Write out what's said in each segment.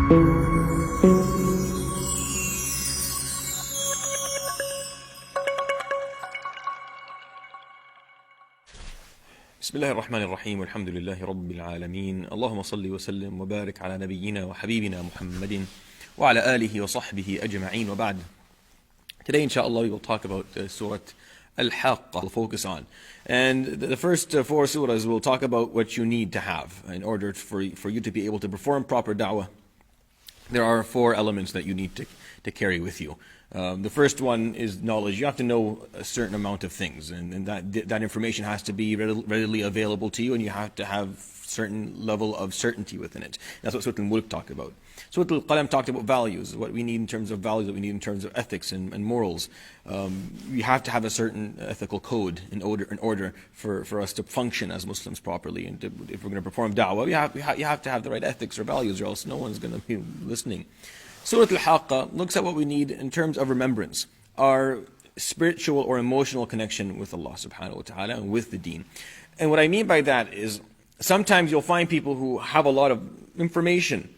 بسم الله الرحمن الرحيم والحمد لله رب العالمين اللهم صل وسلم وبارك على نبينا وحبيبنا محمد وعلى آله وصحبه أجمعين وبعد. Today inshallah we will talk about Surat Al-Haaqqa we'll focus on. And the first four surahs will talk about what you need to have in order for you to be able to perform proper da'wah. There are four elements that you need to carry with you. The first one is knowledge. You have to know a certain amount of things, and that information has to be readily available to you, and you have to have certain level of certainty within it. That's what Surat Al-Mulk talked about. Surat Al-Qalam talked about values, what we need in terms of values, what we need in terms of ethics and morals. You have to have a certain ethical code in order for us to function as Muslims properly. And if we're going to perform da'wah, you have to have the right ethics or values, or else no one's going to be listening. Surat Al-Haaqqa looks at what we need in terms of remembrance, our spiritual or emotional connection with Allah subhanahu wa ta'ala and with the deen. And what I mean by that is sometimes you'll find people who have a lot of information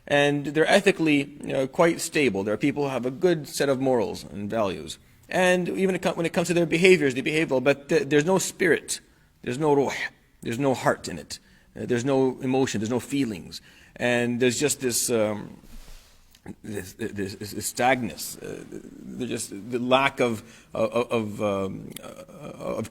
and they're ethically quite stable. There are people who have a good set of morals and values. And even when it comes to their behaviors, they behave well, but there's no spirit, there's no ruh, there's no heart in it. There's no emotion, there's no feelings. And there's just this stagnance, just the lack of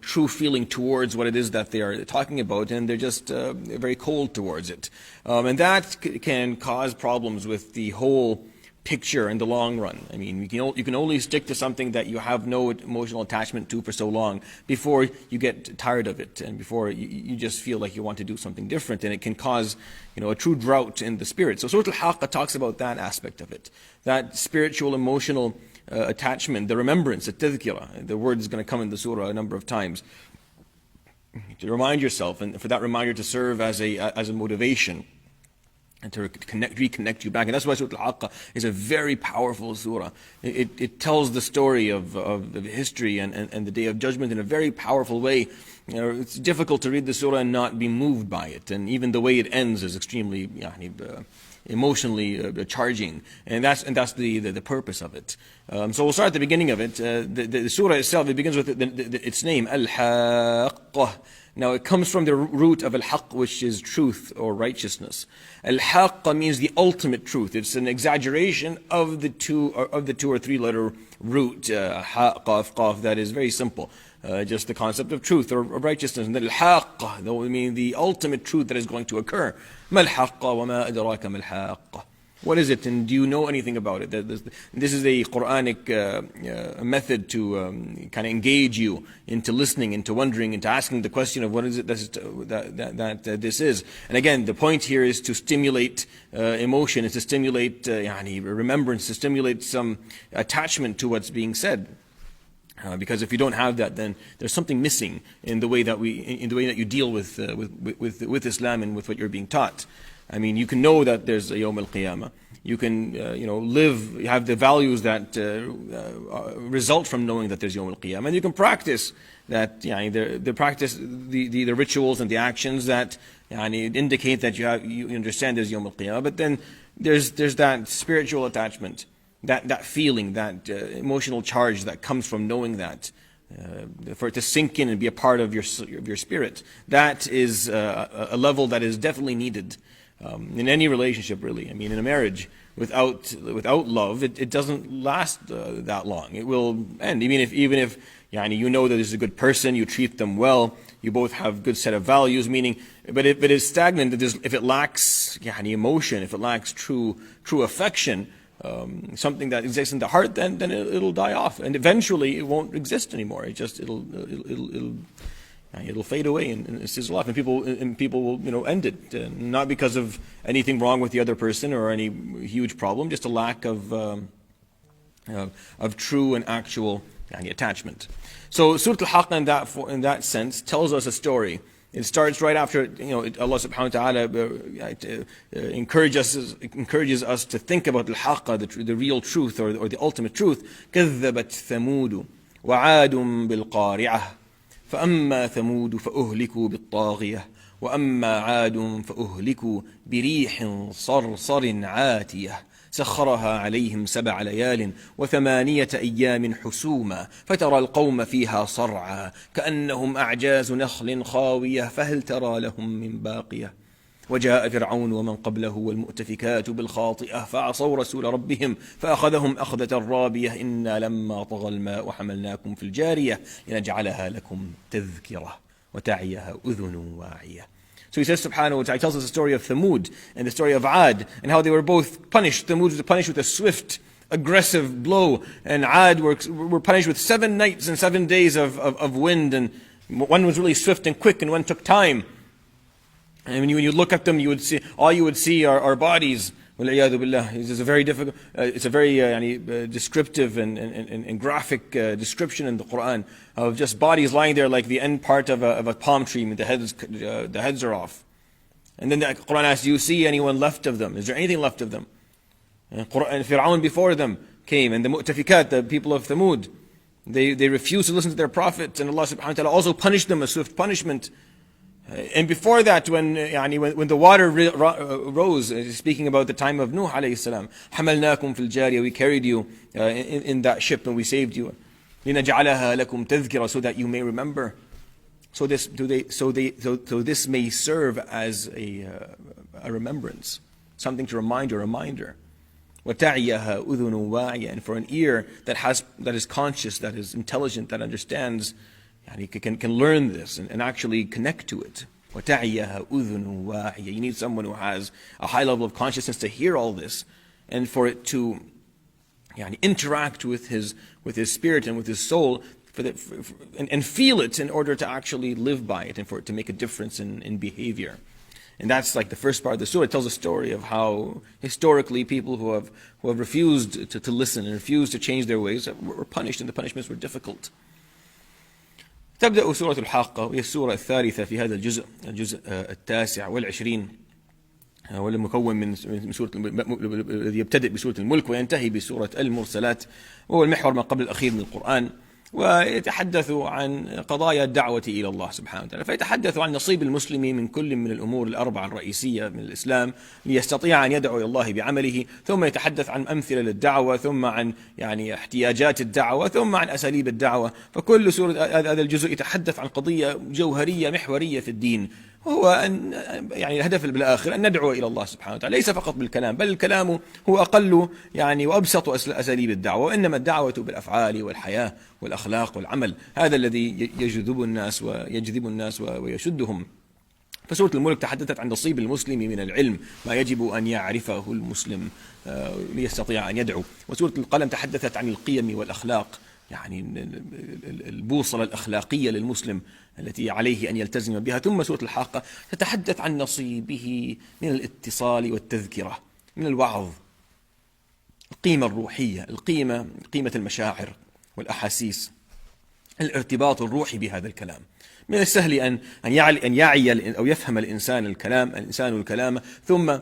true feeling towards what it is that they are talking about, and they're just very cold towards it. And that can cause problems with the whole picture in the long run. I mean, you can only stick to something that you have no emotional attachment to for so long before you get tired of it, and before you just feel like you want to do something different, and it can cause a true drought in the spirit. So Surat Al-Haaqqa talks about that aspect of it, that spiritual, emotional attachment, the remembrance, the tadhkirah. The word is going to come in the surah a number of times to remind yourself, and for that reminder to serve as a motivation and to reconnect you back. And that's why Surat Al-Haaqqa is a very powerful surah. It tells the story of history and the Day of Judgment in a very powerful way. It's difficult to read the surah and not be moved by it. And even the way it ends is extremely emotionally charging. And that's the purpose of it. So we'll start at the beginning of it. The surah itself, it begins with its name, Al-Haaqqa. Now it comes from the root of Al-Haqq, which is truth or righteousness. Al-Haaqqa means the ultimate truth. It's an exaggeration of the two or three letter root, ha, qaf, qaf, that is very simple. Just the concept of truth or righteousness. And Al-Haaqqa, that would mean the ultimate truth that is going to occur. Ma al-Haaqqa wa ma adraka ma al-Haaqqa. What is it, and do you know anything about it? This is a Quranic method to kind of engage you into listening, into wondering, into asking the question of what is it that this is. And again, the point here is to stimulate emotion, is to stimulate remembrance, to stimulate some attachment to what's being said. Because if you don't have that, then there's something missing in the way that you deal with Islam and with what you're being taught. I mean, you can know that there's a Yawm al-Qiyamah. You can, have the values that result from knowing that there's Yawm al-Qiyamah. And you can practice that, the rituals and the actions that indicate that you understand there's Yawm al-Qiyamah. But then there's that spiritual attachment, that feeling, that emotional charge that comes from knowing that. For it to sink in and be a part of your spirit. That is a level that is definitely needed. In any relationship, really. I mean, in a marriage, without love, it doesn't last that long. It will end. Even if you know that this is a good person, you treat them well, you both have good set of values. But it's stagnant. If it lacks emotion, if it lacks true affection, something that exists in the heart, then it'll die off, and eventually it won't exist anymore. It'll fade away and sizzle off, and people will end it, not because of anything wrong with the other person or any huge problem, just a lack of true and actual attachment. So Surat Al-Haaqqa in that sense tells us a story. It starts right after Allah subhanahu wa ta'ala encourages us to think about Al-Haaqqa, the real truth or the ultimate truth. كذبت ثمود وعاد بالقارعة فأما ثمود فأهلكوا بالطاغية وأما عاد فأهلكوا بريح صرصر عاتية سخرها عليهم 7 ليال و8 أيام حسوما فترى القوم فيها صرعى كأنهم أعجاز نخل خاوية فهل ترى لهم من باقية وجاء فرعون ومن قبله والمؤتفكات بالخاطئة فعصوا رسول ربهم فأخذهم أخذة رابية إنا لما طغى الماء حملناكم في الجارية لنجعلها لكم تذكرة وتعيها أذن واعية. So he says, subhanahu wa ta'ala, he tells us the story of Thamud and the story of Ad and how they were both punished. Thamud was punished with a swift, aggressive blow, and Ad were punished with 7 nights and 7 days of wind, and one was really swift and quick and one took time. And when you look at them, you would see are bodies. وَالْعِيَاذُ بِاللَّهِ. It's a very difficult, it's a very descriptive and graphic description in the Quran of just bodies lying there like the end part of a palm tree, and the heads are off. And then the Quran asks, do you see anyone left of them? Is there anything left of them? And Fir'aun before them came, and the Mu'tafikat, the people of Thamud, they refused to listen to their prophet, and Allah subhanahu wa ta'ala also punished them a swift punishment. And before that, when the water rose, speaking about the time of Nuh alayhi salam, حَمَلْنَاكُمْ فِي الْجَارِيَةِ, we carried you in that ship and we saved you. لِنَجْعَلَهَا لَكُمْ تَذْكِرَةً, so that you may remember. So this may serve as a remembrance, something to remind you, a reminder. وَتَعِيَهَا أُذُنٌ وَاعِيَةٌ, and for an ear that is conscious, that is intelligent, that understands, and can learn this and actually connect to it. وَتَعِيَهَا أُذُنٌ وَاعِيَةٌ. You need someone who has a high level of consciousness to hear all this, and for it to interact with his spirit and with his soul, and feel it in order to actually live by it, and for it to make a difference in behavior. And that's like the first part of the surah. It tells a story of how historically people who have refused to listen and refused to change their ways were punished, and the punishments were difficult. تبدأ سورة الحاقة، وهي السورة الثالثة في هذا الجزء 29، والمكون من سورة الذي يبتدئ بسورة الملك وينتهي بسورة المرسلات، وهو المحور ما قبل الأخير من القرآن، ويتحدث عن قضايا الدعوة إلى الله سبحانه وتعالى. فيتحدث عن نصيب المسلم من كل من الأمور الأربعة الرئيسية من الإسلام ليستطيع أن يدعو إلى الله بعمله، ثم يتحدث عن أمثلة للدعوة، ثم عن احتياجات الدعوة، ثم عن أساليب الدعوة. فكل سورة هذا الجزء يتحدث عن قضية جوهرية محورية في الدين، هو أن الهدف بالآخر أن ندعو إلى الله سبحانه وتعالى، ليس فقط بالكلام، بل الكلام هو أقل وأبسط أساليب الدعوة، وإنما الدعوة بالأفعال والحياة والأخلاق والعمل. هذا الذي يجذب الناس ويشدهم. فسورة الملك تحدثت عن نصيب المسلم من العلم، ما يجب أن يعرفه المسلم ليستطيع أن يدعو. وسورة القلم تحدثت عن القيم والأخلاق، البوصلة الأخلاقية للمسلم التي عليه أن يلتزم بها. ثم سورة الحاقة تتحدث عن نصيبه من الاتصال والتذكرة، من الوعظ، القيمة الروحية، قيمة المشاعر والأحاسيس، الارتباط الروحي بهذا الكلام. من السهل أن يعي أو يفهم الإنسان الكلام، ثم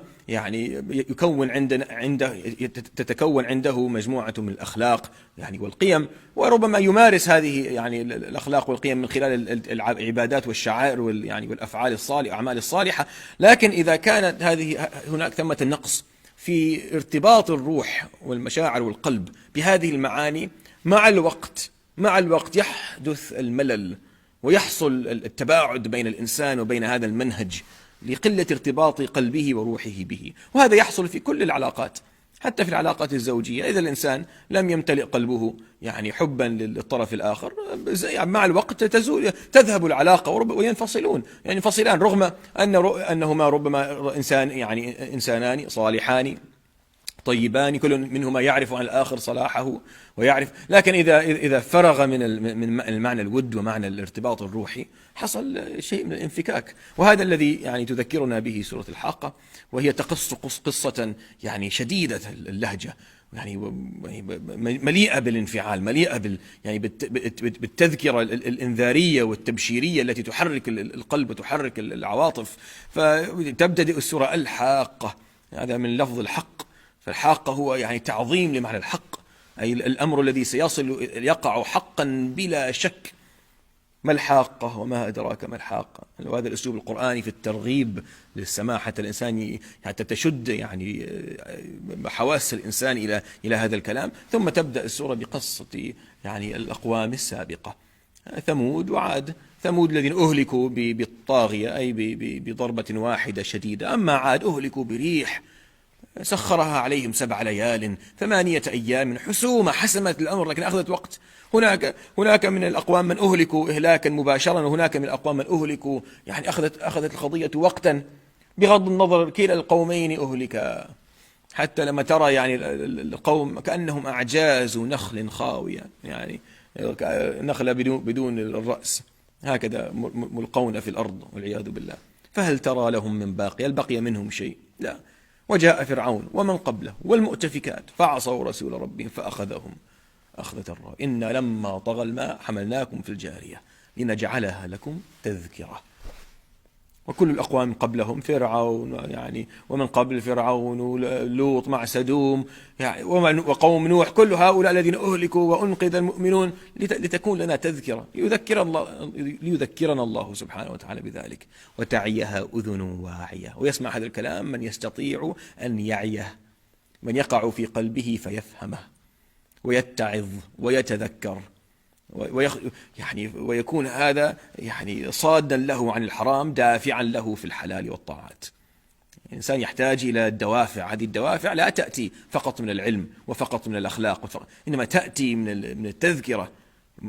تتكون عنده مجموعة من الأخلاق والقيم، وربما يمارس هذه الأخلاق والقيم من خلال العبادات والشعائر والأفعال الصالحة، الأعمال الصالحة. لكن إذا كانت هناك ثمة نقص في ارتباط الروح والمشاعر والقلب بهذه المعاني، مع الوقت يحدث الملل، ويحصل التباعد بين الإنسان وبين هذا المنهج لقلة ارتباط قلبه وروحه به. وهذا يحصل في كل العلاقات، حتى في العلاقات الزوجية. إذا الإنسان لم يمتلئ قلبه حبا للطرف الآخر، مع الوقت تذهب العلاقة وينفصلان، رغم أنهما ربما إنسانان صالحان طيبان، كل منهما يعرف عن الآخر صلاحه ويعرف، لكن إذا فرغ من المعنى الود ومعنى الارتباط الروحي، حصل شيء من الانفكاك. وهذا الذي تذكرنا به سورة الحاقة، وهي تقص قصة شديدة اللهجة، مليئة بالانفعال، مليئة بالتذكرة الإنذارية والتبشيرية التي تحرك القلب وتحرك العواطف. فتبتدئ السورة الحاقة، هذا من لفظ الحق، فالحاقة هو تعظيم لمعنى الحق، أي الأمر الذي يقع حقا بلا شك. ما الحاقة وما أدراك ما الحاقة. وهذا الأسلوب القرآني في الترغيب للسماع حتى الإنسان حتى تشد يعني حواس الإنسان إلى هذا الكلام. ثم تبدأ السورة بقصة يعني الأقوام السابقة، ثمود وعاد. ثمود الذين أهلكوا بالطاغية أي بضربة واحدة شديدة. أما عاد أهلكوا بريح سخرها عليهم 7 ليال 8 أيام حسومة، حسمت الأمر لكن أخذت وقت. هناك من الأقوام من أهلكوا إهلاكا مباشرا، وهناك من الأقوام من أهلكوا يعني أخذت القضية وقتا. بغض النظر كلا القومين أهلكا، حتى لما ترى يعني القوم كأنهم أعجاز نخل خاوية، يعني نخلة بدون الرأس، هكذا ملقون في الأرض والعياذ بالله. فهل ترى لهم من باقي؟ هل بقي منهم شيء؟ لا. وجاء فرعون ومن قبله والمؤتفكات فعصوا رسول ربهم فأخذهم أخذة الرابية. إن لما طغى الماء حملناكم في الجارية لنجعلها لكم تذكرة. وكل الأقوام قبلهم فرعون يعني، ومن قبل فرعون لوط مع سدوم يعني، وقوم نوح، كل هؤلاء الذين أهلكوا وأنقذ المؤمنون لتكون لنا تذكرة، ليذكرنا الله سبحانه وتعالى بذلك. وتعيها أذن واعية، ويسمع هذا الكلام من يستطيع أن يعيه، من يقع في قلبه فيفهمه ويتعظ ويتذكر يعني، ويكون هذا يعني صادا له عن الحرام دافعا له في الحلال والطاعات. الإنسان يحتاج إلى الدوافع. هذه الدوافع لا تأتي فقط من العلم وفقط من الأخلاق، إنما تأتي من التذكرة.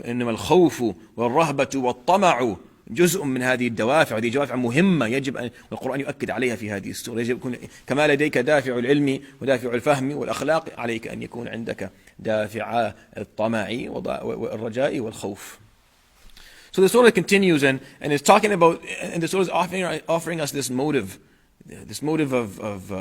إنما الخوف والرهبة والطمع جزء من هذه الدوافع، وهذه دوافع مهمة يجب أن القرآن يؤكد عليها في هذه السورة. يجب يكون كما لديك دافع العلم ودافع الفهم والأخلاق، عليك أن يكون عندك دافع الطمع والرجاء والخوف. So the surah continues and is talking about, and the surah is offering us this motive of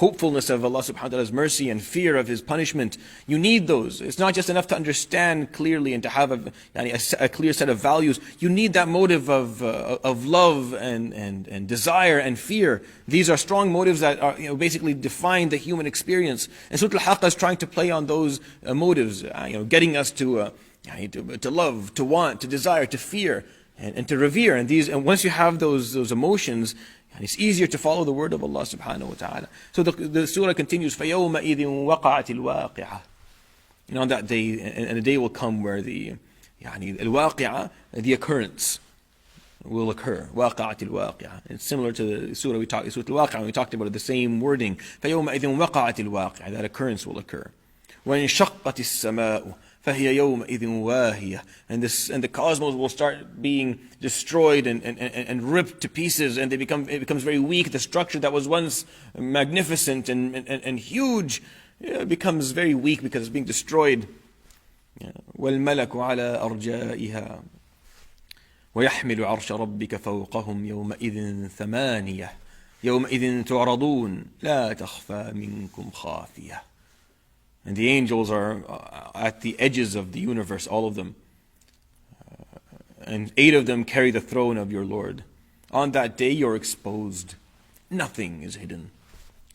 hopefulness of Allah subhanahu wa ta'ala's mercy and fear of His punishment. You need those. It's not just enough to understand clearly and to have a clear set of values. You need that motive of love and desire and fear. These are strong motives that are basically define the human experience. And Surat Al-Haaqqa is trying to play on those motives, getting us to love, to want, to desire, to fear, and to revere. And once you have those emotions, and it's easier to follow the word of Allah subhanahu wa ta'ala. So the surah continues, فَيَوْمَئِذٍ وَقَعَتِ الْوَاقِعَةِ. On that day, and a day will come where the occurrence will occur. وَقَعَتِ الْوَاقِعَةِ. It's similar to the surah Surat Al-Waqi'ah, when we talked about it, the same wording. فَيَوْمَئِذٍ وَقَعَتِ الْوَاقِعَةِ. That occurrence will occur. وَانشَقَّتِ السَّمَاءُ فَهِيَ يَوْمَئِذٍ وَاهِيَةٌ. And the cosmos will start being destroyed and ripped to pieces, and it becomes very weak. The structure that was once magnificent and huge becomes very weak because it's being destroyed. وَالْمَلَكُ عَلَى أَرْجَائِهَا وَيَحْمِلُ عَرْشَ رَبِّكَ فَوْقَهُمْ يَوْمَئِذٍ ثَمَانِيَةٌ يَوْمَئِذٍ تُعْرَضُونَ لَا تَخْفَى مِنكُمْ خَافِيَةٌ. And the angels are at the edges of the universe, all of them. And 8 of them carry the throne of your Lord. On that day you're exposed. Nothing is hidden.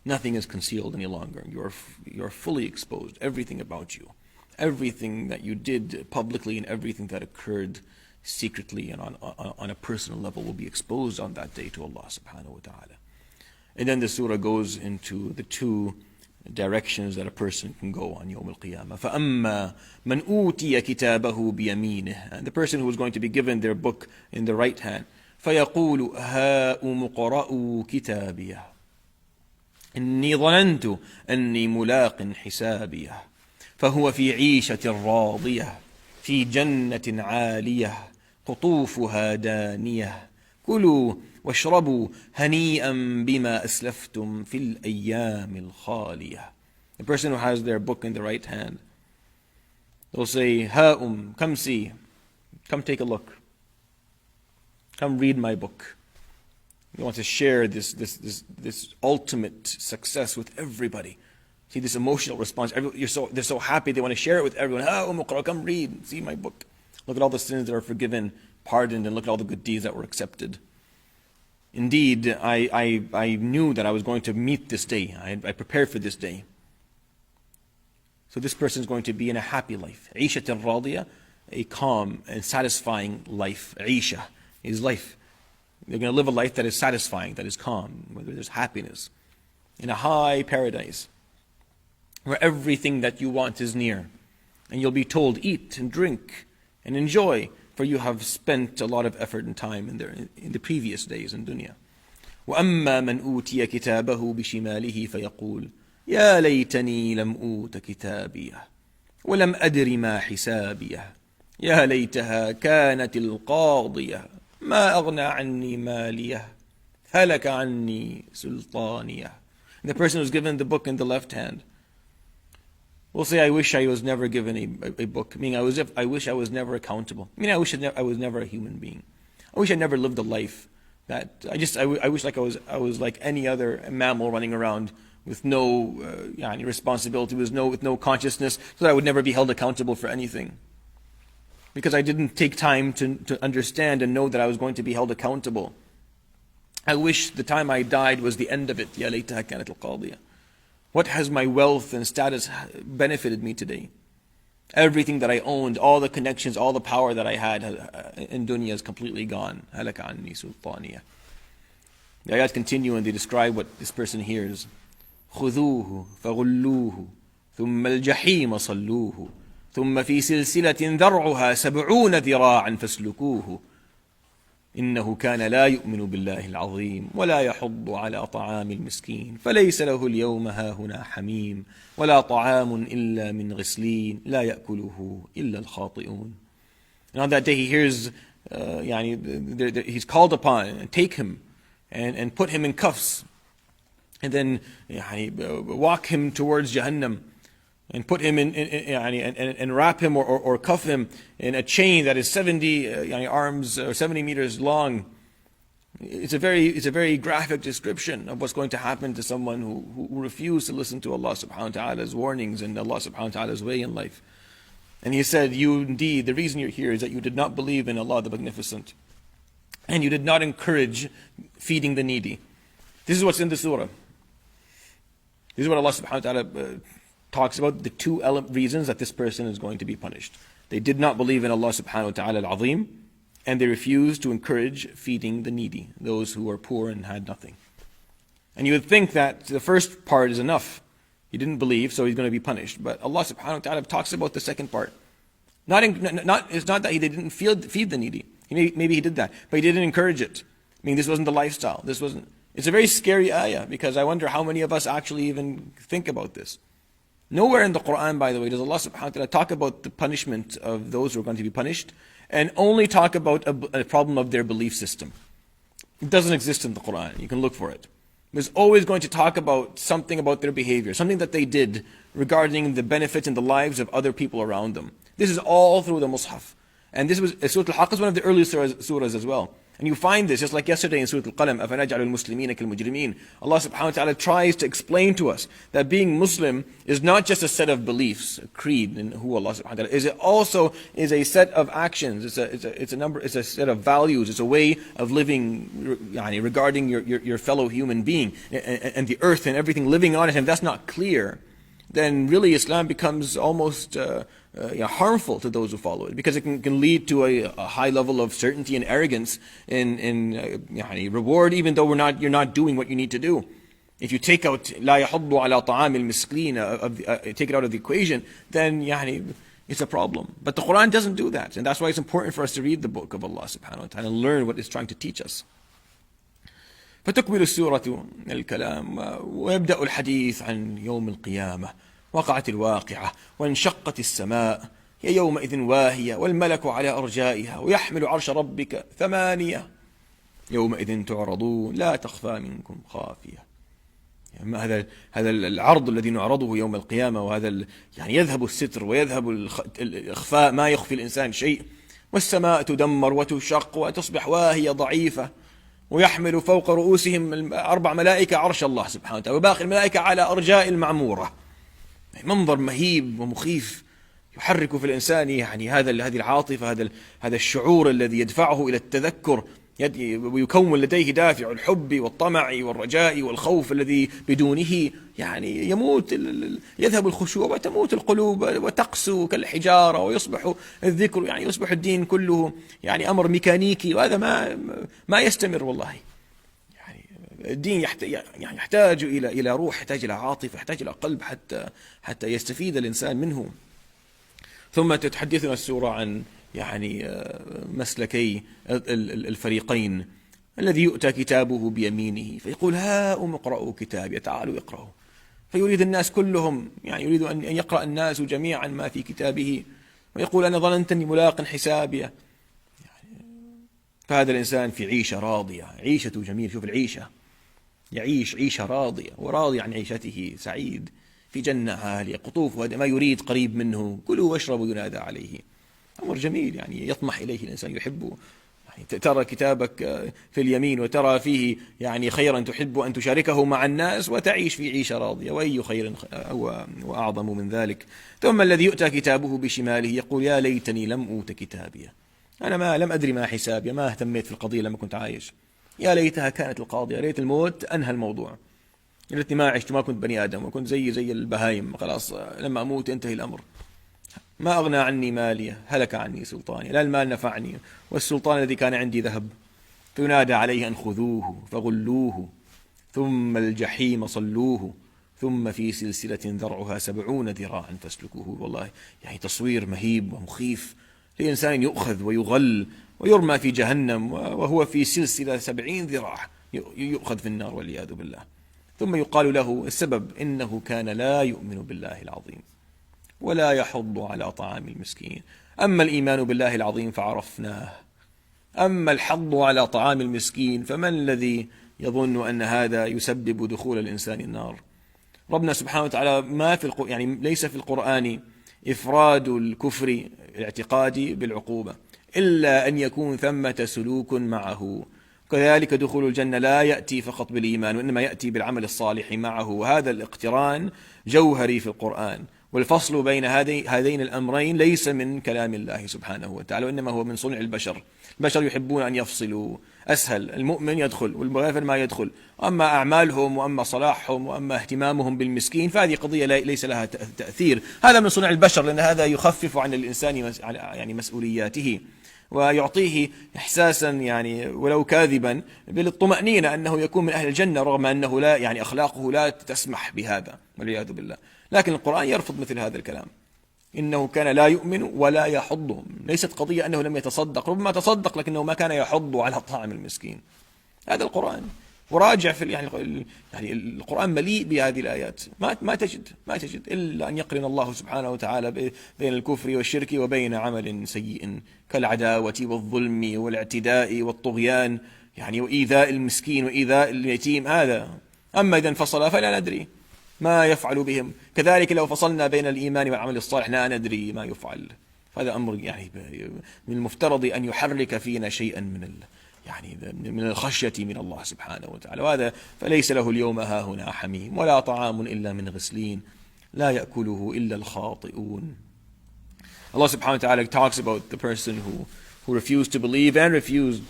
Nothing is concealed any longer. You're fully exposed. Everything about you. Everything that you did publicly and everything that occurred secretly and on a personal level will be exposed on that day to Allah subhanahu wa ta'ala. And then the surah goes into the 2 directions that a person can go on Yawm al-Qiyamah. فَأَمَّا مَنْ أُوتِيَ كِتَابَهُ بِيَمِينِهِ. And the person who is going to be given their book in the right hand. فَيَقُولُ هَاؤُمُ اقْرَءُوا كِتَابِيَهْ إِنِّي ظَنَنْتُ أَنِّي مُلَاقٍ حِسَابِيَهْ فَهُوَ فِي عِيشَةٍ رَاضِيَةٍ في جنة عالية قطوفها دانية كلوا واشربوا هنيئا بما أسلفتم في الأيام الخالية. The person who has their book in the right hand, they'll say, come see, come take a look, come read my book. You want to share this ultimate success with everybody. See this emotional response. They're so happy, they want to share it with everyone. Come read, see my book. Look at all the sins that are forgiven, pardoned, and look at all the good deeds that were accepted. Indeed, I knew that I was going to meet this day. I prepared for this day. So this person is going to be in a happy life. عيشة راضية. a calm and satisfying life. Aisha is life. They're going to live a life that is satisfying, that is calm, where there's happiness, in a high paradise, where everything that you want is near. And you'll be told, eat and drink and enjoy, for you have spent a lot of effort and time in the previous days in dunya. وَأَمَّا مَنْ أُوتِيَ كِتَابَهُ بِشِمَالِهِ فَيَقُولُ يَا لَيْتَنِي لَمْ أُوتَ كِتَابِيَهْ وَلَمْ أَدْرِ مَا حِسَابِيَهْ يَا لَيْتَهَا كَانَتِ الْقَاضِيَةَ مَا أَغْنَى عَنِّي مَالِيَهْ هَلَكَ عَنِّي سُلْطَانِيَهْ. And the person who's given the book in the left hand will say, I wish I was never given a book. Meaning, I wish I was never accountable. I was never a human being. I wish I never lived a life that I wish like I was like any other mammal running around with no responsibility, with no consciousness, so that I would never be held accountable for anything. Because I didn't take time to understand and know that I was going to be held accountable. I wish the time I died was the end of it. يا ليتها كانت القاضية. What has my wealth and status benefited me today? Everything that I owned, all the connections, all the power that I had in dunya is completely gone. هَلَكَ عَنِّي سُلْطَانِيَةً. The ayat continue and they describe what this person hears. خُذُوهُ فَغُلُّوهُ ثُمَّ الْجَحِيمَ صَلُّوهُ ثُمَّ فِي سِلْسِلَةٍ ذَرْعُهَا 70 ذِرَاعًا فَاسْلُكُوهُ إنه كان لا يؤمن بالله العظيم ولا يحض على طعام المسكين فليس له اليوم هاهنا حميم ولا طعام إلا من غسلين لا يأكله إلا الخاطئون. And on that day he hears, he's called upon, and take him and put him in cuffs and then walk him towards Jahannam and put him and wrap him or cuff him in a chain that is 70 arms or 70 meters long. It's a very graphic description of what's going to happen to someone who refused to listen to Allah subhanahu wa ta'ala's warnings and Allah subhanahu wa ta'ala's way in life. And he said, you indeed, the reason you're here is that you did not believe in Allah the Magnificent. And you did not encourage feeding the needy. This is what's in the surah. This is what Allah subhanahu wa ta'ala talks about, the two reasons that this person is going to be punished. They did not believe in Allah subhanahu wa ta'ala al-azim, and they refused to encourage feeding the needy, those who are poor and had nothing. And you would think that the first part is enough. He didn't believe, so he's going to be punished. But Allah subhanahu wa ta'ala talks about the second part. It's not that he didn't feed the needy. Maybe he did that, but he didn't encourage it. I mean, this wasn't the lifestyle. It's a very scary ayah, because I wonder how many of us actually even think about this. Nowhere in the Quran, by the way, does Allah subhanahu wa ta'ala talk about the punishment of those who are going to be punished, and only talk about a problem of their belief system. It doesn't exist in the Quran. You can look for it. It's always going to talk about something about their behavior, something that they did regarding the benefits in the lives of other people around them. This is all through the Mus'haf. And this was Surat Al-Haaqqa is one of the early surahs as well. And you find this, just like yesterday in Surat Al-Qalam, أَفَنَجْعَلُ الْمُسْلِمِينَ كَالْمُجْرِمِينَ. Allah subhanahu wa ta'ala tries to explain to us that being Muslim is not just a set of beliefs, a creed in who Allah subhanahu wa ta'ala is. It also is a set of actions, it's a set of values, it's a way of living regarding your fellow human being and the earth and everything living on it. And if that's not clear, then really Islam becomes almost harmful to those who follow it, because it can lead to a high level of certainty and arrogance in reward, even though you're not doing what you need to do. If you take out لا يحض على طعام المسكين, take it out of the equation, then it's a problem. But the Quran doesn't do that, and that's why it's important for us to read the book of Allah subhanahu wa ta'ala and learn what it's trying to teach us. فتكمل السورة الكلام ويبدأ الحديث عن يوم القيامة. وقعت الواقعة وانشقت السماء هي يومئذ واهية والملك على أرجائها ويحمل عرش ربك 8 يومئذ تعرضون لا تخفى منكم خافية. هذا العرض الذي نعرضه يوم القيامة، وهذا يذهب الستر ويذهب الإخفاء، ما يخفي الإنسان شيء. والسماء تدمر وتشق وتصبح واهية ضعيفة ويحمل فوق رؤوسهم 4 ملائكة عرش الله سبحانه وتعالى وباقي الملائكة على أرجاء المعمورة. منظر مهيب ومخيف يحرك في الإنسان هذه العاطفة، هذا الشعور الذي يدفعه إلى التذكر ويكون لديه دافع الحب والطمع والرجاء والخوف الذي بدونه يعني يموت، يذهب الخشوع وتموت القلوب وتقسو كالحجارة، ويصبح الذكر يعني يصبح الدين كله يعني أمر ميكانيكي، وهذا ما يستمر والله. يعني الدين يحتاج إلى روح، يحتاج إلى عاطفة، يحتاج إلى قلب حتى يستفيد الإنسان منه. ثم تتحدثنا السورة عن يعني مسلكي الفريقين، الذي يؤتى كتابه بيمينه فيقول هاؤم اقرأوا كتابي، تعالوا اقرأوا، فيريد الناس كلهم يعني يريد أن يقرأ الناس جميعا ما في كتابه، ويقول أنا ظننت أني ملاق حسابي. فهذا الإنسان في عيشة راضية، عيشته جميل. شوف العيشة، يعيش عيشة راضية، وراضي عن عيشته، سعيد في جنة عالية قطوفها ما يريد قريب منه، كلوا واشربوا ينادى عليه. أمر جميل يعني يطمح إليه الإنسان، يحبه. يعني ترى كتابك في اليمين وترى فيه يعني خيرا تحب أن تشاركه مع الناس وتعيش في عيشة راضية، وأي خير وأعظم من ذلك. ثم الذي يؤتى كتابه بشماله يقول يا ليتني لم أوت كتابي، أنا لم أدري ما حسابي، ما اهتميت في القضية لما كنت عايش. يا ليتها كانت القاضية، يا ليت الموت أنهى الموضوع، يا ليتني ما عشت، ما كنت بني آدم وكنت زي البهايم، خلاص لما أموت ينتهي الأمر. ما أغنى عني مالي، هلك عني سلطاني، لا المال نفعني والسلطان الذي كان عندي ذهب. فينادى عليه أن خذوه فغلوه ثم الجحيم صلوه ثم في سلسلة ذرعها 70 ذراعا فاسلكوه. والله يعني تصوير مهيب ومخيف لإنسان يؤخذ ويغل ويرمى في جهنم وهو في سلسلة 70 ذراع يؤخذ في النار والعياذ بالله. ثم يقال له السبب إنه كان لا يؤمن بالله العظيم ولا يحض على طعام المسكين. أما الإيمان بالله العظيم فعرفناه، أما الحض على طعام المسكين فمن الذي يظن أن هذا يسبب دخول الإنسان النار؟ ربنا سبحانه وتعالى ما في يعني ليس في القرآن إفراد الكفر الاعتقادي بالعقوبة، إلا أن يكون ثمة سلوك معه. كذلك دخول الجنة لا يأتي فقط بالإيمان، وإنما يأتي بالعمل الصالح معه، وهذا الاقتران جوهري في القرآن. والفصل بين هذين الأمرين ليس من كلام الله سبحانه وتعالى، وإنما هو من صنع البشر. البشر يحبون أن يفصلوا، أسهل المؤمن يدخل والمغافر ما يدخل، أما أعمالهم وأما صلاحهم وأما اهتمامهم بالمسكين فهذه قضية ليس لها تأثير. هذا من صنع البشر، لأن هذا يخفف عن الإنسان يعني مسؤولياته، ويعطيه إحساسا يعني ولو كاذبا بالطمأنينة أنه يكون من أهل الجنة، رغم أنه لا يعني أخلاقه لا تسمح بهذا والعياذ بالله. لكن القرآن يرفض مثل هذا الكلام، إنه كان لا يؤمن ولا يحض. ليست قضية أنه لم يتصدق، ربما تصدق لكنه ما كان يحض على طعام المسكين. هذا القرآن. وراجع في يعني القرآن مليء بهذه الآيات، ما تجد إلا أن يقرن الله سبحانه وتعالى بين الكفر والشرك وبين عمل سيء كالعداوة والظلم والاعتداء والطغيان، يعني وإيذاء المسكين وإيذاء اليتيم. هذا أما إذا انفصل فلا ندري ما يفعل بهم. كذلك لو فصلنا بين الإيمان والعمل الصالح لا ندري ما يفعل. هذا أمر يعني من المفترض أن يحرك فينا شيئا من الخشية من الله سبحانه وتعالى. وهذا فليس له اليوم هاهنا حميم ولا طعام إلا من غسلين لا يأكله إلا الخاطئون. Allah subhanahu wa ta'ala talks about the person who refused to believe and refused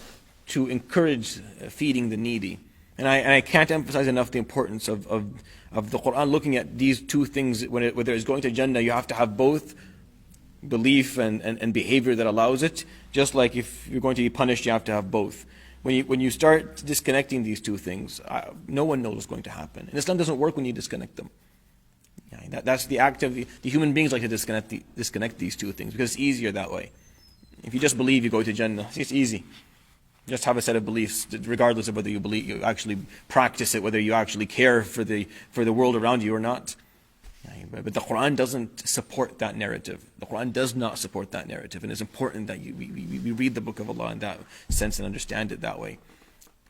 to encourage feeding the needy. And I can't emphasize enough the importance of the Quran looking at these two things. Whether it's going to Jannah, you have to have both belief and behavior that allows it. Just like if you're going to be punished, you have to have both. When you start disconnecting these two things, no one knows what's going to happen. And Islam doesn't work when you disconnect them. That's the act of the human beings like to disconnect these two things because it's easier that way. If you just believe, you go to Jannah. It's easy. Just have a set of beliefs, regardless of whether you believe, you actually practice it, whether you actually care for the world around you or not. But the Quran doesn't support that narrative. The Quran does not support that narrative, and it's important that we read the Book of Allah in that sense and understand it that way.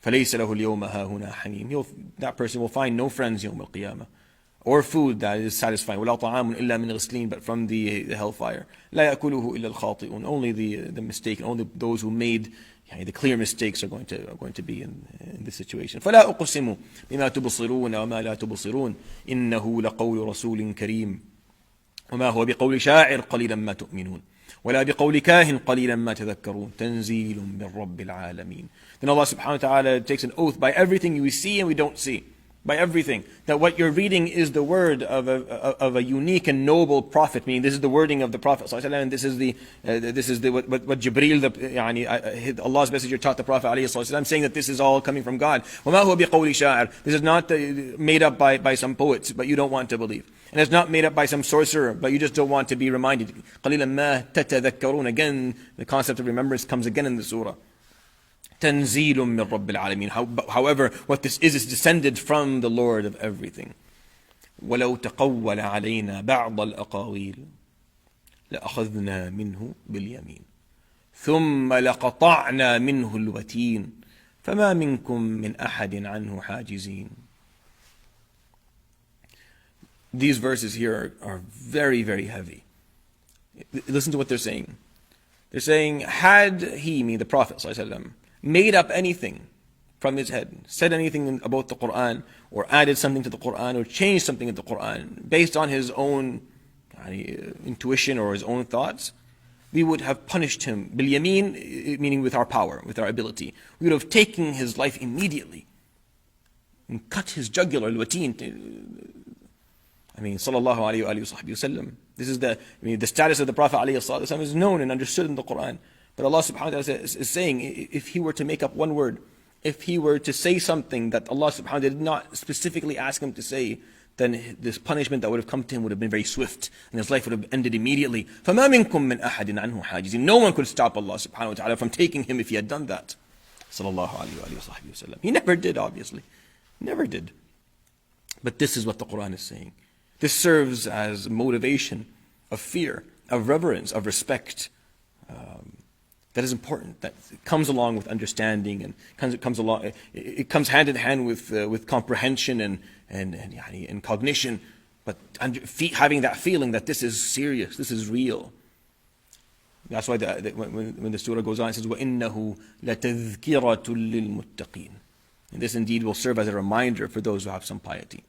فَلَيْسَ لَهُ الْيَوْمَ هَاهُنَا حَمِيمٌ. That person will find no friends يوم القيامة, or food that is satisfying. وَلَا طَعَامٌ إِلَّا مِنْ غِسْلِينَ, but from the hellfire. لَا يَأْكُلُهُ إِلَّا الْخَاطِئُونَ. Only the mistaken, only those who made the clear mistakes are going to be in this situation. فلا أقسم بما تبصرون وما لا تبصرون إنه لقول رسول كريم وما هو بقول شاعر قليلا ما تؤمنون ولا بقول كاهن قليلا ما تذكرون تنزيل من رب العالمين. Then Allah subhanahu wa ta'ala takes an oath by everything we see and we don't see. By everything. That what you're reading is the word of a unique and noble prophet. Meaning this is the wording of the Prophet ﷺ, and this is what Jibreel, Allah's messenger taught the Prophet ﷺ, saying that this is all coming from God. وَمَا هُوَ بِقَوْلِ شَاعِرٍ. This is not made up by some poets, but you don't want to believe. And it's not made up by some sorcerer, but you just don't want to be reminded. قَلِيلًا مَا تَتَذَكَّرُونَ. Again, the concept of remembrance comes again in the surah. تنزيل من رب العالمين. However, what this is descended from the Lord of everything. ولو تقول علينا بعض الأقاويل لأخذنا منه باليمين ثم لقطعنا منه الوتين فما منكم من أحد عنه حاجزين. These verses here are very, very heavy. Listen to what they're saying. They're saying, had he, meaning the Prophet ﷺ, made up anything from his head, said anything about the Quran, or added something to the Quran, or changed something in the Quran, based on his own intuition or his own thoughts, we would have punished him bil yamin, meaning with our power, with our ability. We would have taken his life immediately and cut his jugular, al-wateen. Sallallahu alayhi wa sallam. This is the status of the Prophet alayhi wasallam is known and understood in the Quran. But Allah subhanahu wa ta'ala is saying, if he were to make up one word, if he were to say something that Allah subhanahu wa ta'ala did not specifically ask him to say, then this punishment that would have come to him would have been very swift, and his life would have ended immediately. فَمَا مِنْكُم مِّنْ أَحَدٍ عَنْهُ حَاجِزٍ. No one could stop Allah subhanahu wa ta'ala from taking him if he had done that. Sallallahu alayhi wa sallam. He never did, obviously. Never did. But this is what the Quran is saying. This serves as motivation of fear, of reverence, of respect. That is important. That comes along with understanding, and it comes hand in hand with comprehension and cognition. But having that feeling that this is serious, this is real. That's why when the surah goes on, it says, وَإِنَّهُ لَتَذْكِرَةٌ لِلْمُتَّقِينَ. And this indeed will serve as a reminder for those who have some piety.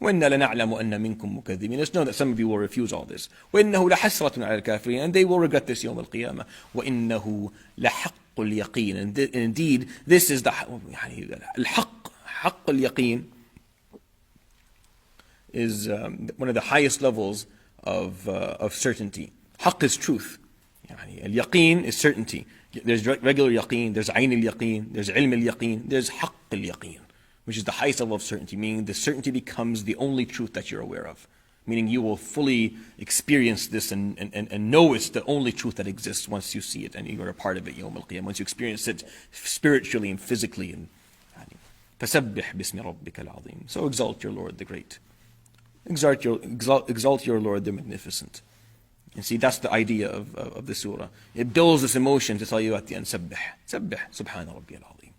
وَإِنَّا لَنَعْلَمُ أَنَّ مِنْكُمْ مُكَذِّبِينَ. Let's know that some of you will refuse all this. وَإِنَّهُ لَحَسْرَةٌ عَلَى الْكَافِرِينَ. And they will regret this يوم القيامة. وَإِنَّهُ لَحَقُّ الْيَقِينَ. And indeed, this is the الحق. حق اليقين is one of the highest levels of certainty. Haqq is truth. Al-yaqeen is certainty. There's regular yaqeen, there's ayn al-yaqeen, there's ilm al-yaqeen, there's haqq al-yaqeen, which is the highest level of certainty, meaning the certainty becomes the only truth that you're aware of. Meaning you will fully experience this and know it's the only truth that exists once you see it and you're a part of it, yawm al-qiyamah, once you experience it spiritually and physically. فَسَبِّحْ بِاسْمِ رَبِّكَ الْعَظِيمِ. So exalt your Lord the Great. Exalt your Lord the Magnificent. And see, that's the idea of the surah. It builds this emotion to tell you at the end, Sabbih, Subhana Rabbi al-Azim.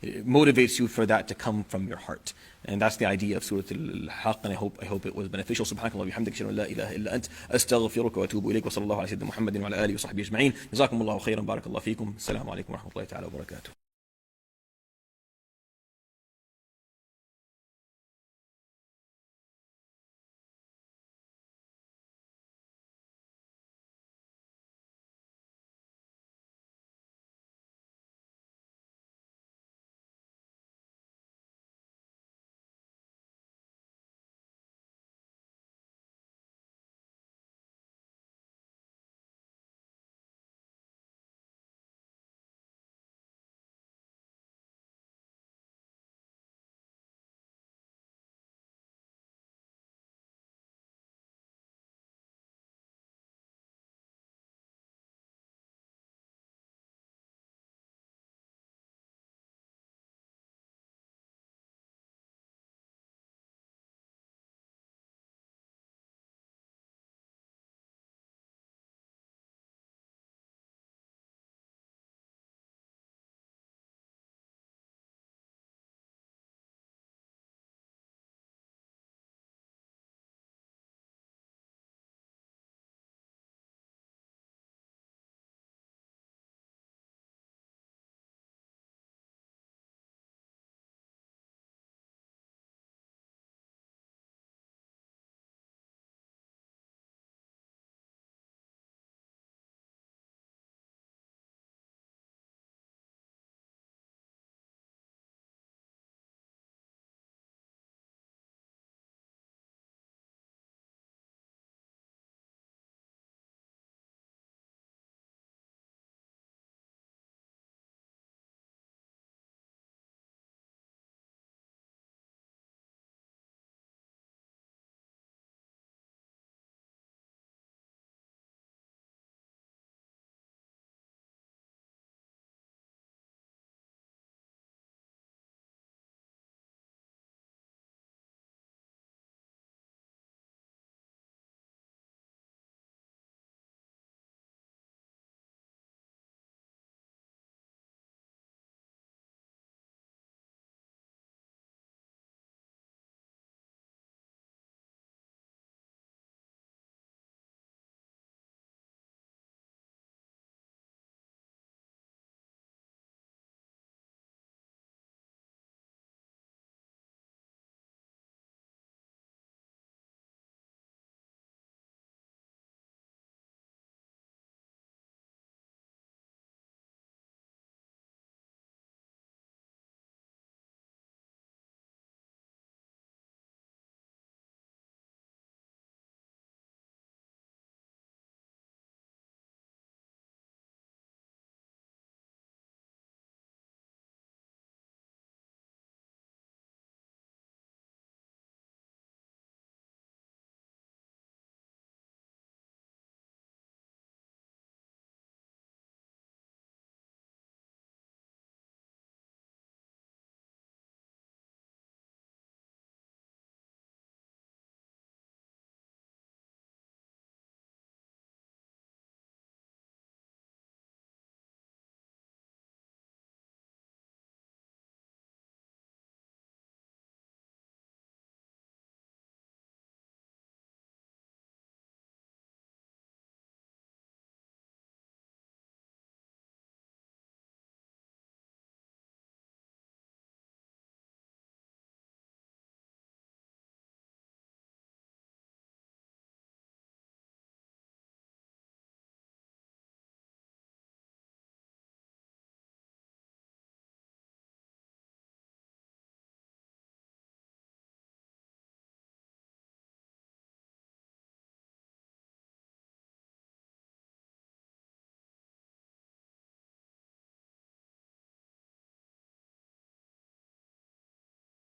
It motivates you for that to come from your heart. And that's the idea of Surat Al-Haaqqa, and I hope it was beneficial. Subhanakallah wa bihamdik, shalla la ilaha illa ant, astaghfiruka wa atubu ilayk, wa sallallahu ala sayyidina Muhammadin wa ala alihi wa sahbihi ajma'in. Jazakumullahu khairan, barakallahu feekum. Assalamu alaikum wa rahmatullahi ta'ala wa barakatuh.